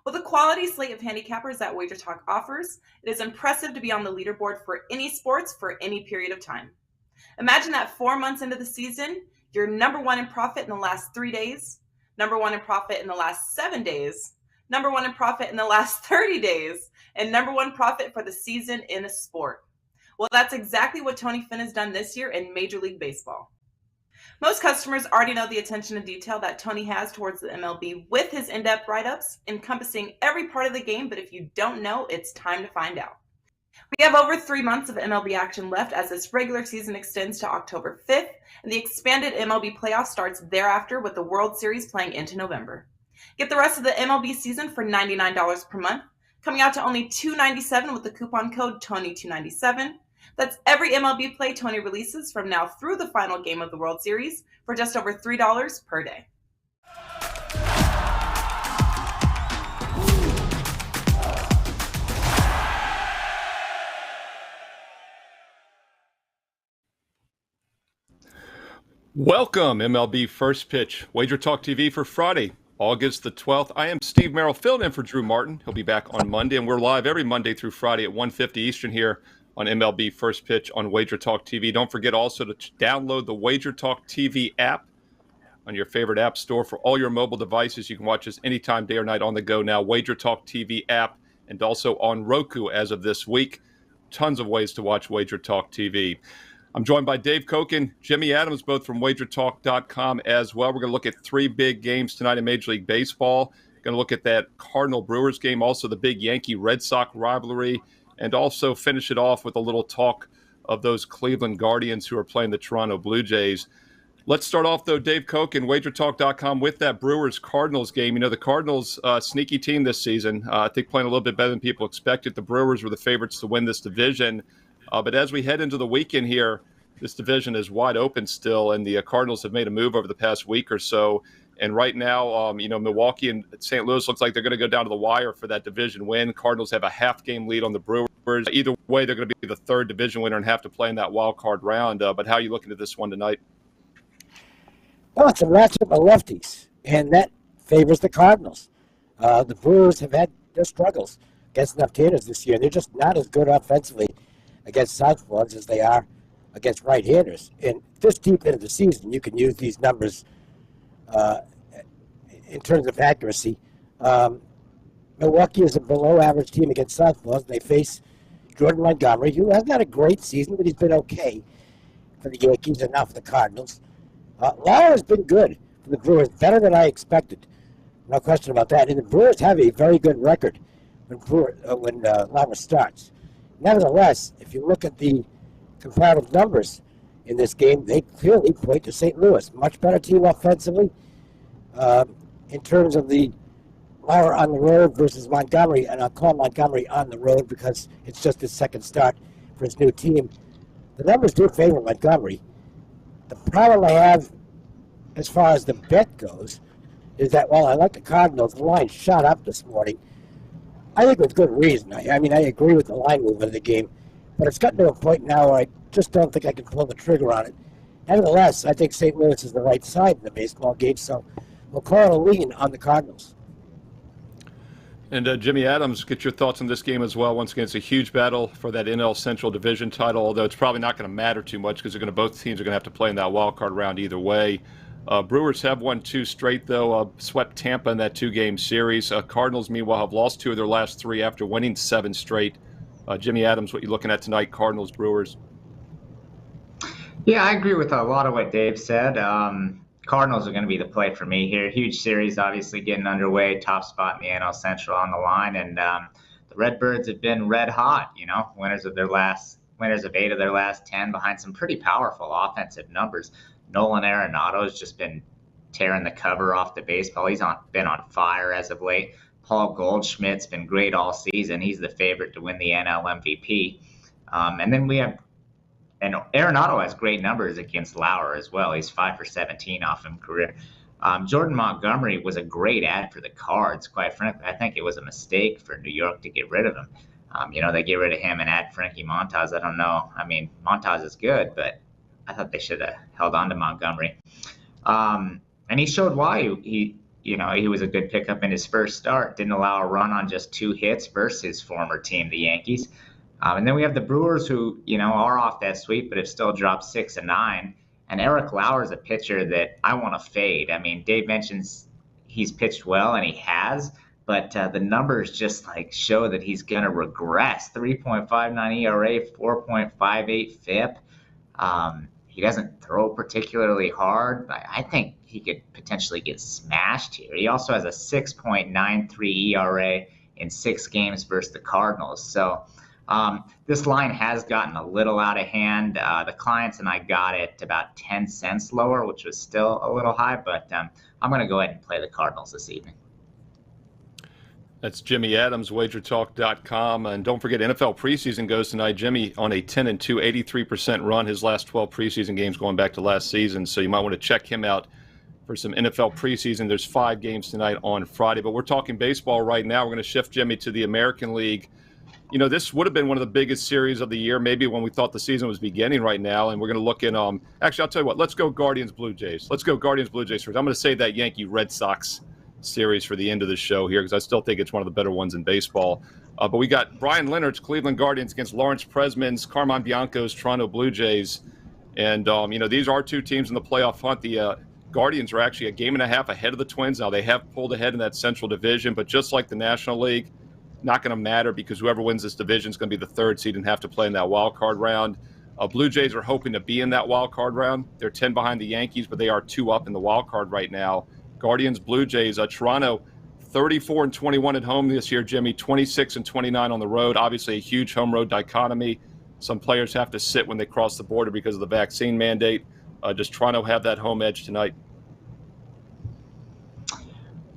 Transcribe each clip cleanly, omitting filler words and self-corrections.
With the quality slate of handicappers that WagerTalk offers, it is impressive to be on the leaderboard for any sports for any period of time. Imagine that 4 months into the season, you're number one in profit in the last 3 days, number one in profit in the last 7 days, number one in profit in the last 30 days, and number one profit for the season in a sport. Well, that's exactly what Tony Finn has done this year in Major League Baseball. Most customers already know the attention to detail that Tony has towards the MLB with his in-depth write-ups encompassing every part of the game, but if you don't know, it's time to find out. We have over 3 months of MLB action left as this regular season extends to October 5th, and the expanded MLB playoff starts thereafter with the World Series playing into November. Get the rest of the MLB season for $99 per month, coming out to only $297 with the coupon code TONY297. That's every MLB play Tony releases from now through the final game of the World Series for just over $3 per day. Welcome, MLB First Pitch, WagerTalk TV for Friday, August the 12th. I am Steve Merrill, filled in for Drew Martin. He'll be back on Monday, and we're live every Monday through Friday at 1:50 Eastern here on MLB First Pitch on WagerTalk TV. Don't forget also to download the WagerTalk TV app on your favorite app store for all your mobile devices. You can watch us anytime, day or night, on the go now. WagerTalk TV app, and also on Roku as of this week. Tons of ways to watch WagerTalk TV. I'm joined by Dave Koken, Jimmy Adams, both from WagerTalk.com as well. We're going to look at 3 big games tonight in Major League Baseball. Going to look at that Cardinal-Brewers game, also the big Yankee-Red Sox rivalry, and also finish it off with a little talk of those Cleveland Guardians who are playing the Toronto Blue Jays. Let's start off, though, Dave Koken, WagerTalk.com, with that Brewers-Cardinals game. You know, the Cardinals, sneaky team this season. I think playing a little bit better than people expected. The Brewers were the favorites to win this division. But as we head into the weekend here, this division is wide open still, and the Cardinals have made a move over the past week or so. And right now, Milwaukee and St. Louis looks like they're going to go down to the wire for that division win. Cardinals have a half-game lead on the Brewers. Either way, they're going to be the third division winner and have to play in that wild card round. But how are you looking at this one tonight? Well, it's a matchup of lefties, and that favors the Cardinals. The Brewers have had their struggles against left-handers this year. They're just not as good offensively against southpaws as they are against right-handers. And this deep into the season, you can use these numbers in terms of accuracy. Milwaukee is a below-average team against southpaws. They face Jordan Montgomery, who hasn't had a great season, but he's been okay for the Yankees and not for the Cardinals. Lauer has been good for the Brewers, better than I expected. No question about that. And the Brewers have a very good record when Lauer starts. Nevertheless, if you look at the comparative numbers in this game, they clearly point to St. Louis. Much better team offensively in terms of the Lauer on the road versus Montgomery. And I'll call Montgomery on the road because it's just his second start for his new team. The numbers do favor Montgomery. The problem I have as far as the bet goes is that while I like the Cardinals, the line shot up this morning. I think with good reason. I agree with the line movement of the game, but it's gotten to a point now where I just don't think I can pull the trigger on it. Nevertheless, I think St. Louis is the right side in the baseball game, so we'll call a lean on the Cardinals. And Jimmy Adams, get your thoughts on this game as well. Once again, it's a huge battle for that NL Central Division title, although it's probably not going to matter too much because both teams are going to have to play in that wild card round either way. Brewers have won 2 straight, though, swept Tampa in that 2-game series. Cardinals, meanwhile, have lost 2 of their last 3 after winning 7 straight. Jimmy Adams, what are you looking at tonight, Cardinals, Brewers? Yeah, I agree with a lot of what Dave said. Cardinals are going to be the play for me here. Huge series, obviously, getting underway. Top spot in the NL Central on the line. And the Redbirds have been red hot, winners of 8 of their last 10 behind some pretty powerful offensive numbers. Nolan Arenado has just been tearing the cover off the baseball. He's been on fire as of late. Paul Goldschmidt's been great all season. He's the favorite to win the NL MVP. And then and Arenado has great numbers against Lauer as well. He's 5 for 17 off him career. Jordan Montgomery was a great ad for the Cards. Quite frankly, I think it was a mistake for New York to get rid of him. They get rid of him and add Frankie Montas. I don't know. Montas is good, but I thought they should have held on to Montgomery. And he showed why he was a good pickup in his first start. Didn't allow a run on just 2 hits versus his former team, the Yankees. And then we have the Brewers who, are off that sweep, but have still dropped 6-9. And Eric Lauer is a pitcher that I want to fade. I mean, Dave mentions he's pitched well, and he has, but the numbers just show that he's going to regress. 3.59 ERA, 4.58 FIP. He doesn't throw particularly hard. I think he could potentially get smashed here. He also has a 6.93 ERA in 6 games versus the Cardinals. So this line has gotten a little out of hand. The clients and I got it about 10 cents lower, which was still a little high, but I'm going to go ahead and play the Cardinals this evening. That's Jimmy Adams, WagerTalk.com. And don't forget, NFL preseason goes tonight. Jimmy on a 10-2, 83% run his last 12 preseason games going back to last season. So you might want to check him out for some NFL preseason. There's 5 games tonight on Friday. But we're talking baseball right now. We're going to shift, Jimmy, to the American League. This would have been one of the biggest series of the year, maybe when we thought the season was beginning right now. And we're going to look in actually, I'll tell you what, let's go Guardians-Blue Jays. Let's go Guardians-Blue Jays first. I'm going to save that Yankee-Red Sox series for the end of the show here because I still think it's one of the better ones in baseball. But we got Brian Leonard's Cleveland Guardians against Lawrence Presman's Carmine Bianco's Toronto Blue Jays. And, these are 2 teams in the playoff hunt. The Guardians are actually a game and a half ahead of the Twins. Now, they have pulled ahead in that Central Division, but just like the National League, not going to matter because whoever wins this division is going to be the 3rd seed and have to play in that wild card round. Blue Jays are hoping to be in that wild card round. They're 10 behind the Yankees, but they are 2 up in the wild card right now. Guardians, Blue Jays, Toronto, 34-21 at home this year, Jimmy, 26-29 on the road. Obviously, a huge home road dichotomy. Some players have to sit when they cross the border because of the vaccine mandate. Does Toronto have that home edge tonight?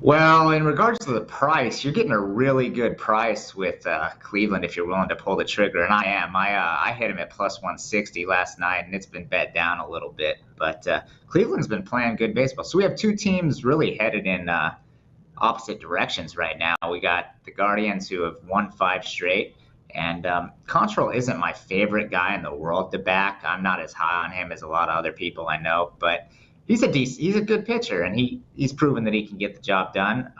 Well, in regards to the price, you're getting a really good price with Cleveland if you're willing to pull the trigger, and I am. I hit him at plus 160 last night, and it's been bet down a little bit. But Cleveland's been playing good baseball. So we have 2 teams really headed in opposite directions right now. We got the Guardians who have won 5 straight, and Control isn't my favorite guy in the world to back. I'm not as high on him as a lot of other people I know, but he's a good pitcher, and he's proven that he can get the job done.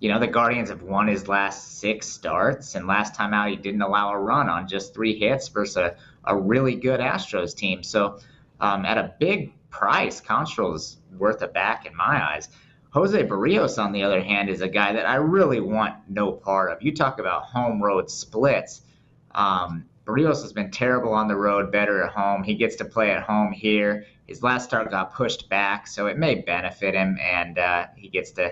The Guardians have won his last 6 starts, and last time out he didn't allow a run on just 3 hits versus a really good Astros team. So at a big price, Control is worth a back in my eyes. Jose Barrios, on the other hand, is a guy that I really want no part of. You talk about home road splits. Barrios has been terrible on the road, better at home. He gets to play at home here. His last start got pushed back, so it may benefit him, and he gets to,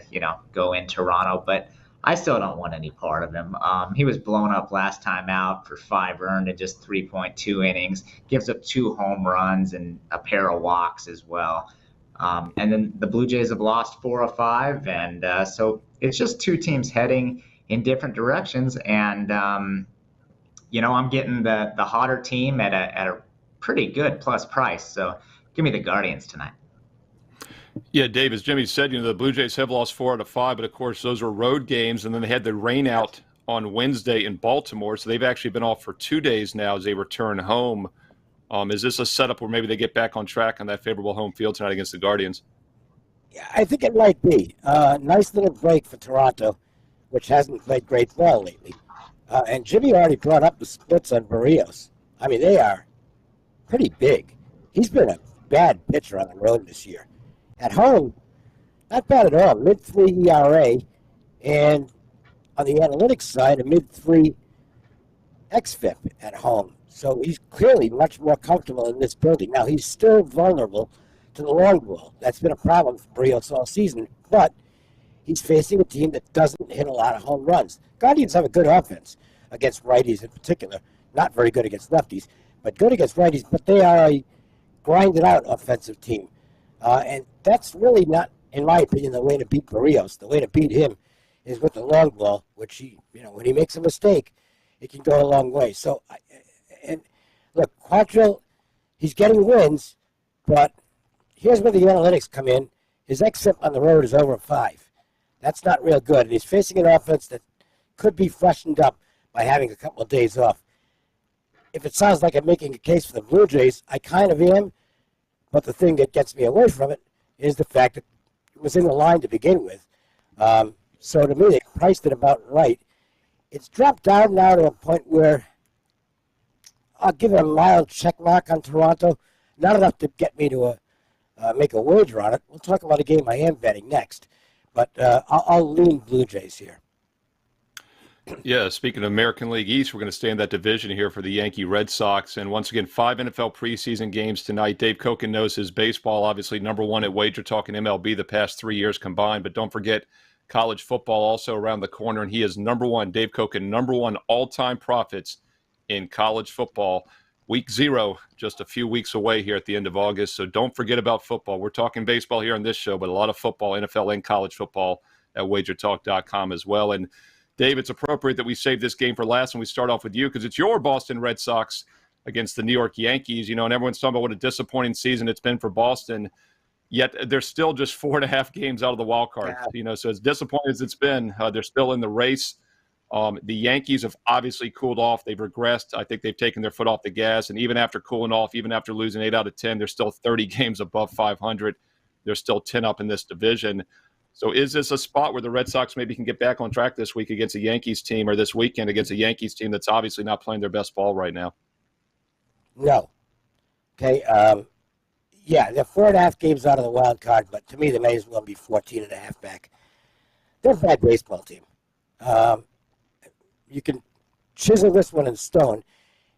go in Toronto. But I still don't want any part of him. He was blown up last time out for 5 earned in just 3.2 innings. Gives up 2 home runs and a pair of walks as well. And then the Blue Jays have lost 4 of 5, and so it's just 2 teams heading in different directions. And I'm getting the hotter team at a pretty good plus price. So give me the Guardians tonight. Yeah, Dave, as Jimmy said, the Blue Jays have lost 4 out of 5, but of course those are road games, and then they had the rain out on Wednesday in Baltimore, so they've actually been off for 2 days now as they return home. Is this a setup where maybe they get back on track on that favorable home field tonight against the Guardians? Yeah, I think it might be. Nice little break for Toronto, which hasn't played great ball lately. And Jimmy already brought up the splits on Barrios. I mean, they are pretty big. He's been a bad pitcher on the road this year. At home, not bad at all. Mid-3 ERA, and on the analytics side, a mid-3 xFIP at home. So he's clearly much more comfortable in this building. Now, he's still vulnerable to the long ball. That's been a problem for Barrios all season, but he's facing a team that doesn't hit a lot of home runs. Guardians have a good offense against righties in particular. Not very good against lefties, but good against righties. But they are a grinded-out offensive team. And that's really not, in my opinion, the way to beat Barrios. The way to beat him is with the long ball, which he, when he makes a mistake, it can go a long way. So, and look, Quantrill, he's getting wins, but here's where the analytics come in. His xFIP on the road is over 5. That's not real good. And he's facing an offense that could be freshened up by having a couple of days off. If it sounds like I'm making a case for the Blue Jays, I kind of am. But the thing that gets me away from it is the fact that was in the line to begin with. So to me, they priced it about right. It's dropped down now to a point where I'll give it a mild check mark on Toronto. Not enough to get me to make a wager on it. We'll talk about a game I am betting next. But I'll lean Blue Jays here. Yeah, speaking of American League East, we're going to stay in that division here for the Yankee Red Sox. And once again, 5 NFL preseason games tonight. Dave Koken knows his baseball, obviously number one at WagerTalk and MLB the past 3 years combined. But don't forget, college football also around the corner. And he is number one, Dave Koken, number one all-time profits in college football. Week 0, just a few weeks away here at the end of August. So don't forget about football. We're talking baseball here on this show, but a lot of football, NFL and college football at WagerTalk.com as well. And Dave, it's appropriate that we save this game for last, and we start off with you because it's your Boston Red Sox against the New York Yankees. And everyone's talking about what a disappointing season it's been for Boston, yet they're still just 4.5 games out of the wild card. Yeah. So as disappointing as it's been, they're still in the race. The Yankees have obviously cooled off. They've regressed. I think they've taken their foot off the gas, and even after cooling off, even after losing 8 out of 10, they're still 30 games above 500. They're still 10 up in this division. So is this a spot where the Red Sox maybe can get back on track this week against a Yankees team, or this weekend against a Yankees team that's obviously not playing their best ball right now? No. Okay. Yeah, they're 4.5 games out of the wild card, but to me, they may as well be 14.5 back. They're a bad baseball team. You can chisel this one in stone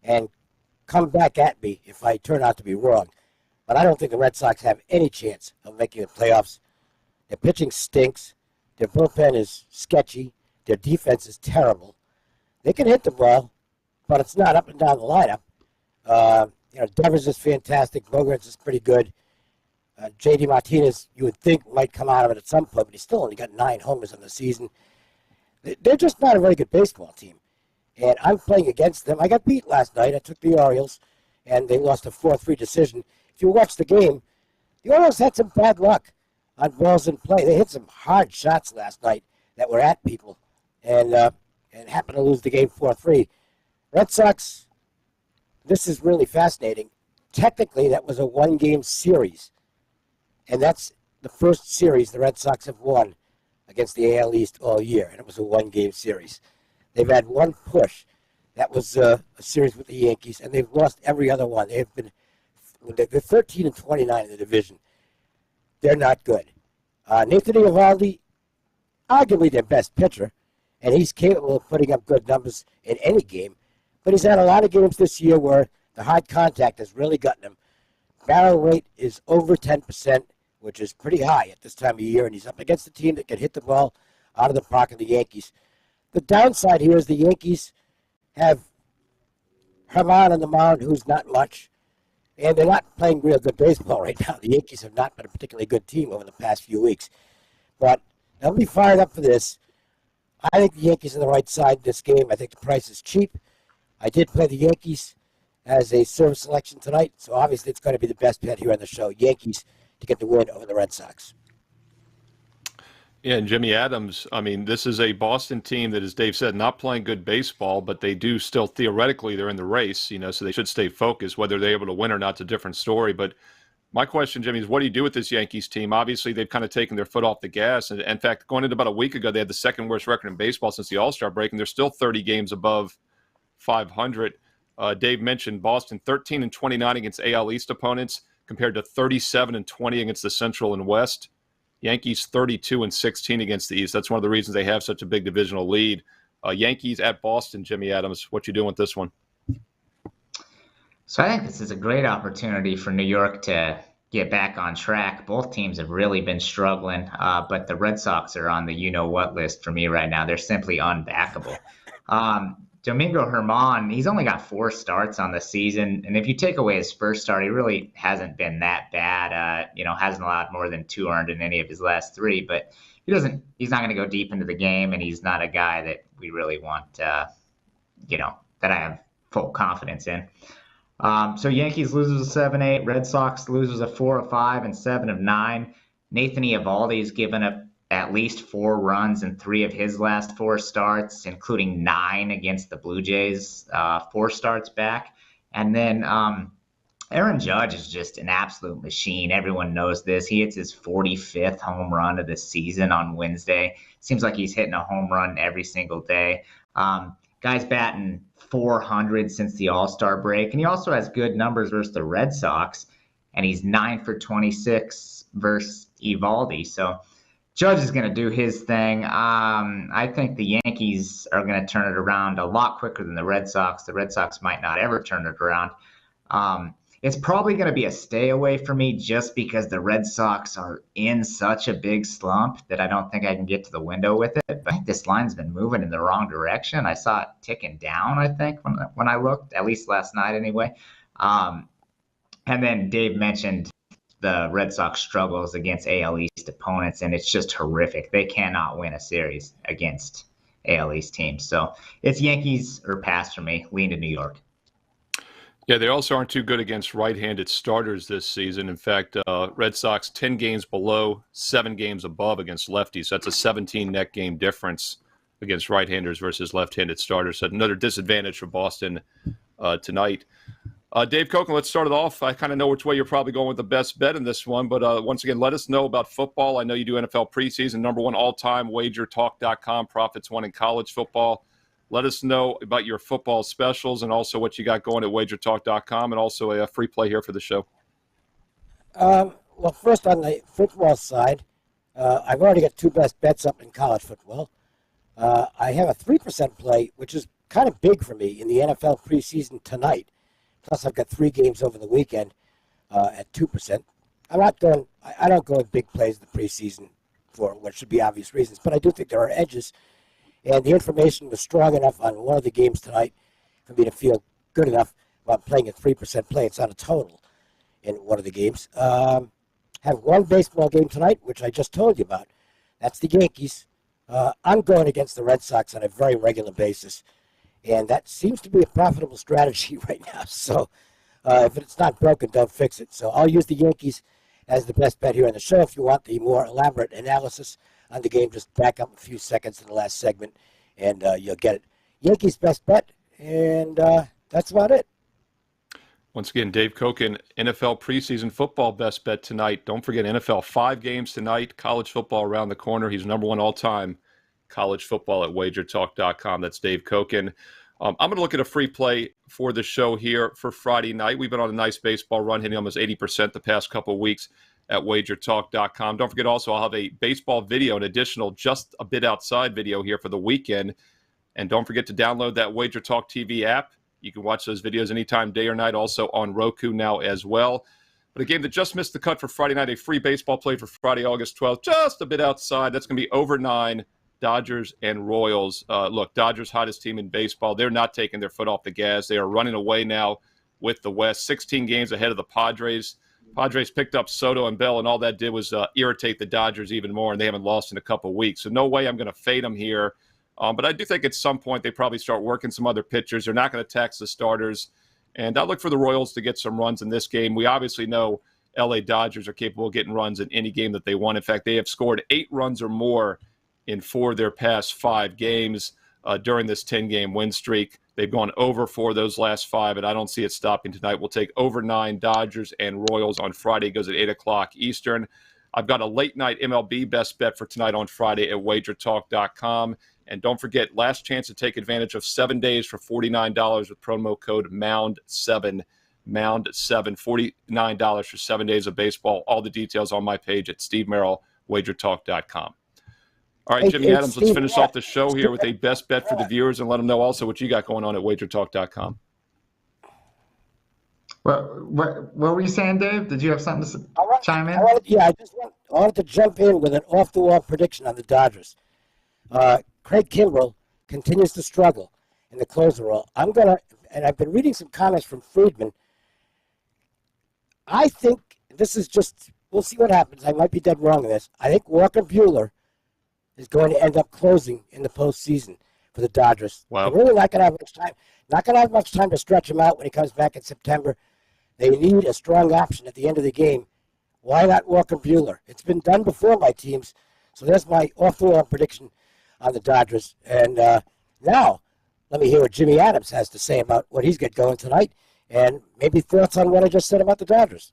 and come back at me if I turn out to be wrong. But I don't think the Red Sox have any chance of making the playoffs. Their pitching stinks. Their bullpen is sketchy. Their defense is terrible. They can hit the ball, but it's not up and down the lineup. Devers is fantastic. Bogarts is pretty good. J.D. Martinez, you would think, might come out of it at some point, but he's still only got 9 homers on the season. They're just not a very good baseball team. And I'm playing against them. I got beat last night. I took the Orioles, and they lost a 4-3 decision. If you watch the game, the Orioles had some bad luck on balls in play. They hit some hard shots last night that were at people and happened to lose the game 4-3. Red Sox, this is really fascinating. Technically, that was a 1-game series, and that's the first series the Red Sox have won against the AL East all year, and it was a 1-game series. They've had one push. That was a series with the Yankees, and they've lost every other one. They're 13-29 in the division. They're not good. Nathan Eovaldi, arguably their best pitcher, and he's capable of putting up good numbers in any game, but he's had a lot of games this year where the hard contact has really gotten him. Barrel rate is over 10%, which is pretty high at this time of year, and he's up against a team that can hit the ball out of the park of the Yankees. The downside here is the Yankees have Herman on the mound, who's not much, and they're not playing real good baseball right now. The Yankees have not been a particularly good team over the past few weeks. But they'll be fired up for this. I think the Yankees are the right side in this game. I think the price is cheap. I did play the Yankees as a service selection tonight, so obviously it's going to be the best bet here on the show. Yankees to get the win over the Red Sox. Yeah, and Jimmy Adams, this is a Boston team that, as Dave said, not playing good baseball, but they do still theoretically, they're in the race, so they should stay focused. Whether they're able to win or not is a different story. But my question, Jimmy, is what do you do with this Yankees team? Obviously, they've kind of taken their foot off the gas. And in fact, going into about a week ago, they had the second worst record in baseball since the All-Star break, and they're still 30 games above 500. Dave mentioned Boston 13-29 against AL East opponents compared to 37-20 against the Central and West. Yankees 32-16 against the East. That's one of the reasons they have such a big divisional lead. Yankees at Boston, Jimmy Adams. What you doing with this one? So I think this is a great opportunity for New York to get back on track. Both teams have really been struggling, but the Red Sox are on the you-know-what list for me right now. They're simply unbackable. Domingo Germán, he's only got 4 starts on the season, and if you take away his first start, he really hasn't been that bad. Hasn't allowed more than 2 earned in any of his last 3, but he's not going to go deep into the game, and he's not a guy that we really want, that I have full confidence in. So Yankees loses a 7-8, Red Sox loses a 4-5 and 7-9. Nathan Eovaldi's given up at least 4 runs in 3 of his last 4 starts, including 9 against the Blue Jays, 4 starts back. And then Aaron Judge is just an absolute machine. Everyone knows this. He hits his 45th home run of the season on Wednesday. Seems like he's hitting a home run every single day. Guy's batting 400 since the All-Star break, and he also has good numbers versus the Red Sox, and he's 9 for 26 versus Evaldi. So Judge is going to do his thing. I think the Yankees are going to turn it around a lot quicker than the Red Sox. The Red Sox might not ever turn it around. It's probably going to be a stay away for me just because the Red Sox are in such a big slump that I don't think I can get to the window with it. But I think this line's been moving in the wrong direction. I saw it ticking down, I think, when I looked, at least last night anyway. And then Dave mentioned the Red Sox struggles against AL East opponents, and it's just horrific. They cannot win a series against AL East teams. So it's Yankees or pass for me. Lean to New York. Yeah, they also aren't too good against right-handed starters this season. In fact, Red Sox 10 games below, 7 games above against lefties. So that's a 17 net game difference against right-handers versus left-handed starters. So another disadvantage for Boston tonight. Dave Koken, let's start it off. I kind of know which way you're probably going with the best bet in this one, but once again, let us know about football. I know you do NFL preseason, #1 all-time, WagerTalk.com, profits won in college football. Let us know about your football specials and also what you got going at WagerTalk.com, and also a free play here for the show. Well, first on the football side, I've already got 2 best bets up in college football. I have a 3% play, which is kind of big for me in the NFL preseason tonight. Plus, I've got 3 games over the weekend at 2%. I don't go with big plays in the preseason for what should be obvious reasons, but I do think there are edges. And the information was strong enough on one of the games tonight for me to feel good enough about playing a 3% play. It's not a total in one of the games. Have one baseball game tonight, which I just told you about. That's the Yankees. I'm going against the Red Sox on a very regular basis. And that seems to be a profitable strategy right now. So if it's not broken, don't fix it. So I'll use the Yankees as the best bet here on the show. If you want the more elaborate analysis on the game, just back up a few seconds in the last segment, and you'll get it. Yankees best bet, and that's about it. Once again, Dave Koken, NFL preseason football best bet tonight. Don't forget NFL 5 games tonight. College football around the corner. He's #1 all-time college football at WagerTalk.com. That's Dave Koken. I'm going to look at a free play for the show here for Friday night. We've been on a nice baseball run, hitting almost 80% the past couple of weeks at WagerTalk.com. Don't forget also I'll have a baseball video, an additional just a bit outside video here for the weekend. And don't forget to download that WagerTalk TV app. You can watch those videos anytime, day or night, also on Roku now as well. But a game that just missed the cut for Friday night, a free baseball play for Friday, August 12th, just a bit outside. That's going to be over 9, Dodgers and Royals. Look, Dodgers, hottest team in baseball. They're not taking their foot off the gas. They are running away now with the West, 16 games ahead of the Padres. Padres picked up Soto and Bell, and all that did was irritate the Dodgers even more, and they haven't lost in a couple weeks. So no way I'm going to fade them here. But I do think at some point they probably start working some other pitchers. They're not going to tax the starters. And I look for the Royals to get some runs in this game. We obviously know LA Dodgers are capable of getting runs in any game that they want. In fact, they have scored 8 runs or more in 4 of their past 5 games during this 10-game win streak. They've gone over 4 of those last 5, and I don't see it stopping tonight. We'll take over 9 Dodgers and Royals on Friday. It goes at 8 o'clock Eastern. I've got a late-night MLB best bet for tonight on Friday at WagerTalk.com. And don't forget, last chance to take advantage of 7 days for $49 with promo code MOUND7. MOUND7, $49 for 7 days of baseball. All the details on my page at Steve Merrill, WagerTalk.com. All right, Jimmy Adams, let's finish off the show here with a best bet for the viewers and let them know also what you got going on at WagerTalk.com. Well, what were you saying, Dave? Did you have something to chime in? I wanted to jump in with an off-the-wall prediction on the Dodgers. Craig Kimbrell continues to struggle in the closer role. And I've been reading some comments from Friedman. I think this is just, we'll see what happens. I might be dead wrong in this. I think Walker Buehler is going to end up closing in the postseason for the Dodgers. Wow. They're really not going to have much time. Not going to have much time to stretch him out when he comes back in September. They need a strong option at the end of the game. Why not Walker Buehler? It's been done before by teams. So there's my off-the-wall prediction on the Dodgers. And now, let me hear what Jimmy Adams has to say about what he's got going tonight And maybe thoughts on what I just said about the Dodgers.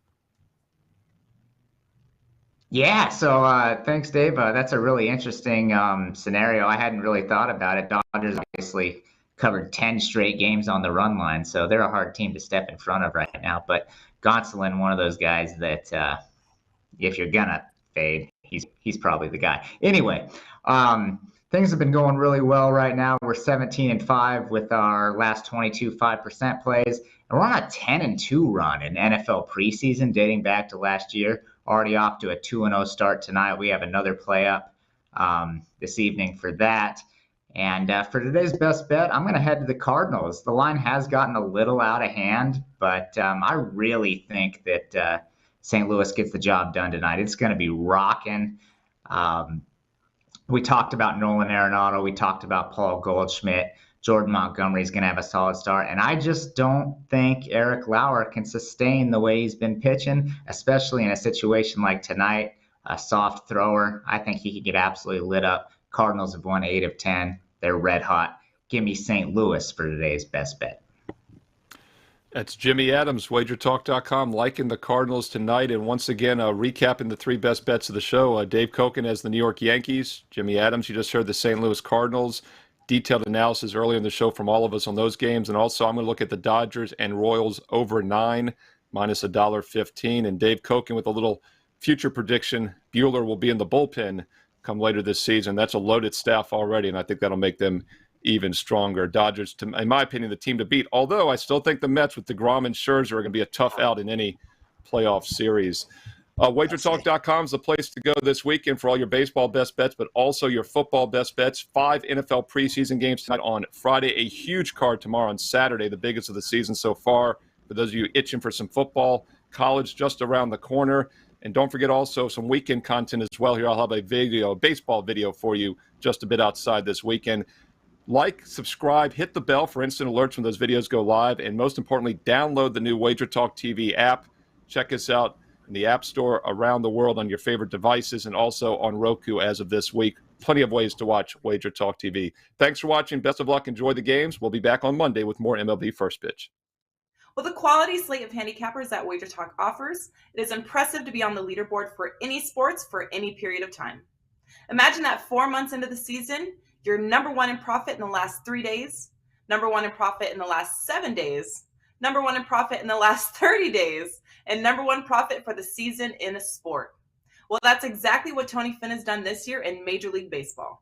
Yeah, so thanks, Dave. That's a really interesting scenario. I hadn't really thought about it. Dodgers obviously covered 10 straight games on the run line, so they're a hard team to step in front of right now. But Gonsolin, one of those guys that if you're gonna fade, he's probably the guy. Anyway, things have been going really well right now. We're 17-5 with our last 22 5% plays, and we're on a 10-2 run in NFL preseason dating back to last year. Already off to a 2-0 start tonight. We have another play up this evening for that. And for today's best bet, I'm going to head to the Cardinals. The line has gotten a little out of hand, but I really think that St. Louis gets the job done tonight. It's going to be rocking. We talked about Nolan Arenado. We talked about Paul Goldschmidt. Jordan Montgomery is going to have a solid start. And I just don't think Eric Lauer can sustain the way he's been pitching, especially in a situation like tonight, a soft thrower. I think he could get absolutely lit up. Cardinals have won 8 of 10. They're red hot. Give me St. Louis for today's best bet. That's Jimmy Adams, WagerTalk.com, liking the Cardinals tonight. And once again, recapping the 3 best bets of the show. Dave Koken has the New York Yankees. Jimmy Adams, you just heard the St. Louis Cardinals. Detailed analysis earlier in the show from all of us on those games. And also, I'm going to look at the Dodgers and Royals over 9, minus $1.15. And Dave Koken with a little future prediction. Buehler will be in the bullpen come later this season. That's a loaded staff already, and I think that'll make them even stronger. Dodgers, in my opinion, the team to beat. Although I still think the Mets with DeGrom and Scherzer are going to be a tough out in any playoff series. WagerTalk.com is the place to go this weekend for all your baseball best bets, but also your football best bets. 5 NFL preseason games tonight on Friday. A huge card tomorrow on Saturday, the biggest of the season so far. For those of you itching for some football, college just around the corner. And don't forget also some weekend content as well. Here I'll have a baseball video for you just a bit outside this weekend. Like, subscribe, hit the bell for instant alerts when those videos go live. And most importantly, download the new WagerTalk TV app. Check us out in the App Store around the world on your favorite devices and also on Roku as of this week. Plenty of ways to watch WagerTalk TV. Thanks for watching. Best of luck. Enjoy the games. We'll be back on Monday with more MLB First Pitch. With a quality slate of handicappers that WagerTalk offers, it is impressive to be on the leaderboard for any sports for any period of time. Imagine that 4 months into the season, you're number 1 in profit in the last 3 days, number 1 in profit in the last 7 days, number 1 in profit in the last 30 days, and number 1 profit for the season in a sport. Well, that's exactly what Tony Finn has done this year in Major League Baseball.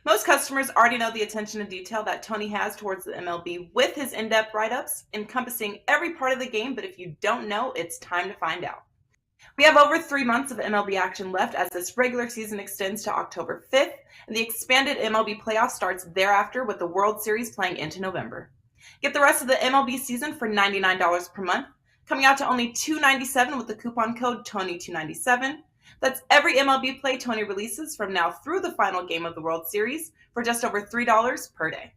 Most customers already know the attention to detail that Tony has towards the MLB with his in-depth write-ups encompassing every part of the game, but if you don't know, it's time to find out. We have over 3 months of MLB action left as this regular season extends to October 5th, and the expanded MLB playoff starts thereafter with the World Series playing into November. Get the rest of the MLB season for $99 per month, coming out to only $297 with the coupon code TONY297. That's every MLB play Tony releases from now through the final game of the World Series for just over $3 per day.